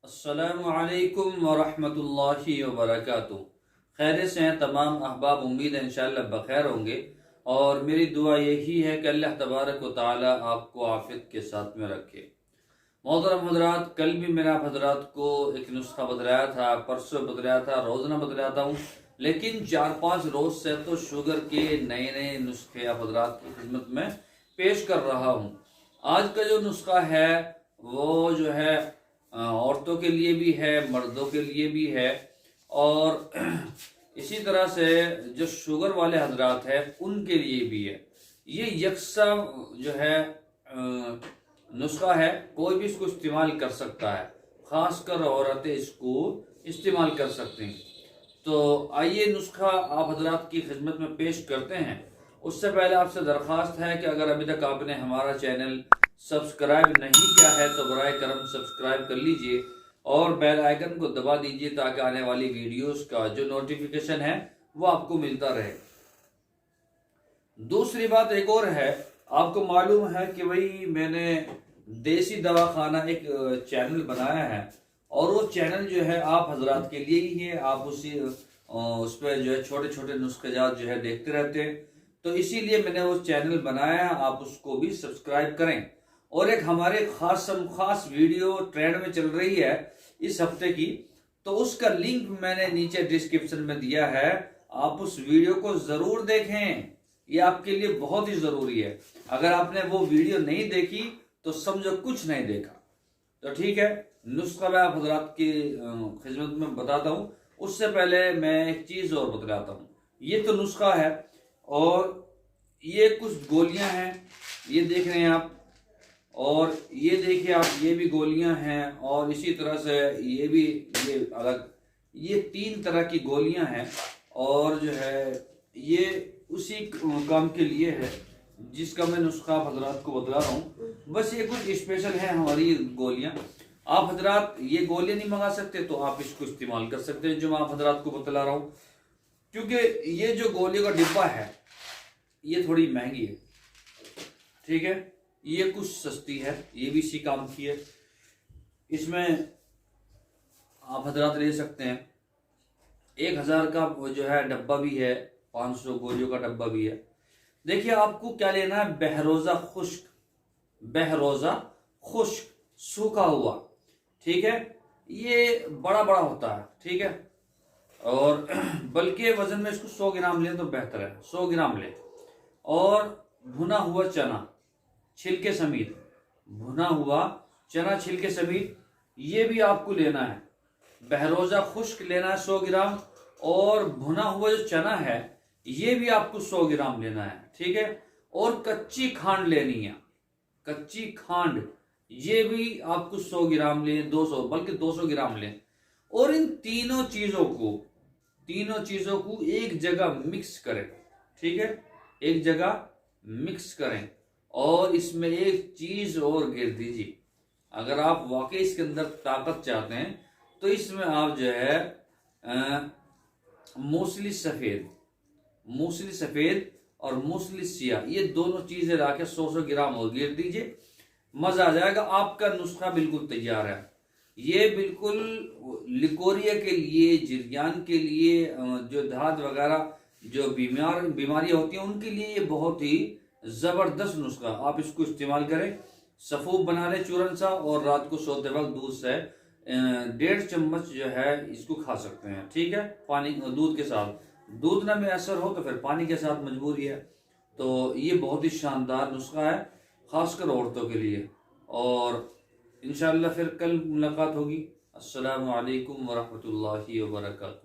अस्सलामुअलैकुम वरहमतुल्लाहि वबरकातुहू। खैर से हैं तमाम अहबाब, उम्मीद है इंशाअल्लाह बखैर होंगे। और मेरी दुआ यही है कि अल्लाह तबारक व तआला आपको आफियत के साथ में रखे। मोहतरम हजरात, कल भी मैंने आप हजरात को एक नुस्खा बतलाया था, परसों बतलाया था, रोज़ाना बतलाता हूँ, लेकिन 4-5 रोज़ से तो शुगर के नए नए नुस्खे आप हजरात की खिदमत में पेश कर रहा हूँ। आज का जो नुस्खा है वो जो है औरतों के लिए भी है, मर्दों के लिए भी है, और इसी तरह से जो शुगर वाले हजरात हैं उनके लिए भी है। ये यकसा जो है नुस्खा है, कोई भी इसको इस्तेमाल कर सकता है, खासकर औरतें इसको इस्तेमाल कर सकते हैं। तो आइए नुस्खा आप हजरात की खिदमत में पेश करते हैं। उससे पहले आपसे दरख्वास्त है कि अगर अभी तक आपने हमारा चैनल सब्सक्राइब नहीं किया है तो बराए करम सब्सक्राइब कर लीजिए और बेल आइकन को दबा दीजिए ताकि आने वाली वीडियोस का जो नोटिफिकेशन है वो आपको मिलता रहे। दूसरी बात एक और है, आपको मालूम है कि भाई मैंने देसी दवाखाना एक चैनल बनाया है, और वो चैनल जो है आप हजरात के लिए ही है। आप उस पर जो है छोटे छोटे नुस्ख़ाजात जो है देखते रहते हैं, तो इसीलिए मैंने वो चैनल बनाया, आप उसको भी सब्सक्राइब करें। और एक हमारे खास वीडियो ट्रेंड में चल रही है इस हफ्ते की, तो उसका लिंक मैंने नीचे डिस्क्रिप्शन में दिया है, आप उस वीडियो को जरूर देखें, ये आपके लिए बहुत ही जरूरी है। अगर आपने वो वीडियो नहीं देखी तो समझो कुछ नहीं देखा। तो ठीक है, नुस्खा मैं आप हजरात की खिदमत में बताता हूँ। उससे पहले मैं एक चीज और बतलाता हूँ। ये तो नुस्खा है, और ये कुछ गोलियां हैं, ये देख रहे हैं आप, और ये देखिए आप, ये भी गोलियां हैं, और इसी तरह से ये अलग, ये 3 तरह की गोलियां हैं। और जो है ये उसी काम के लिए है जिसका मैं नुस्खा आप हजरात को बतला रहा हूँ। बस ये कुछ स्पेशल है हमारी गोलियां। आप हजरात ये गोलियां नहीं मंगा सकते तो आप इसको इस्तेमाल कर सकते हैं जो मैं आप हजरात को बतला रहा हूँ, क्योंकि ये जो गोलियों का डिब्बा है ये थोड़ी महंगी है, ठीक है। ये कुछ सस्ती है, ये भी इसी काम की है। इसमें आप हजरात ले सकते हैं, 1000 का वो जो है डब्बा भी है, 500 गोलियों का डब्बा भी है। देखिए आपको क्या लेना है, बहरोजा खुश्क सूखा हुआ, ठीक है। ये बड़ा बड़ा होता है, ठीक है, और बल्कि वजन में इसको 100 ग्राम लें तो बेहतर है, 100 ग्राम लें। और भुना हुआ चना छिलके समेत, भुना हुआ चना छिलके समेत, ये भी आपको लेना है। बहरोजा खुश्क लेना है 100 ग्राम, और भुना हुआ जो चना है ये भी आपको 100 ग्राम लेना है, ठीक है। और कच्ची खांड लेनी है, कच्ची खांड, ये भी आपको 100 ग्राम लें, 200 बल्कि 200 ग्राम लें। और इन तीनों चीजों को एक जगह मिक्स करें, ठीक है, एक जगह मिक्स करें। और इसमें एक चीज और गिर दीजिए, अगर आप वाकई इसके अंदर ताकत चाहते हैं तो इसमें आप जो है मूसली सफेद और मूसली सिया, ये दोनों चीजें लाके 100 ग्राम और गिर दीजिए, मजा आ जाएगा। आपका नुस्खा बिल्कुल तैयार है। ये बिल्कुल लिकोरिया के लिए, जिरयान के लिए, जो दाद वगैरह जो बीमारियां होती हैं उनके लिए ये बहुत ही जबरदस्त नुस्खा। आप इसको इस्तेमाल करें, सफूब बना लें चूरन सा, और रात को सोते वक्त दूध से 1.5 चम्मच जो है इसको खा सकते हैं, ठीक है, पानी दूध के साथ। दूध ना में असर हो तो फिर पानी के साथ मजबूरी है। तो ये बहुत ही शानदार नुस्खा है, खासकर औरतों के लिए। और इंशाअल्लाह फिर कल मुलाकात होगी। अस्सलामु अलैकुम वरहमतुल्लाहि वबरकातुहू।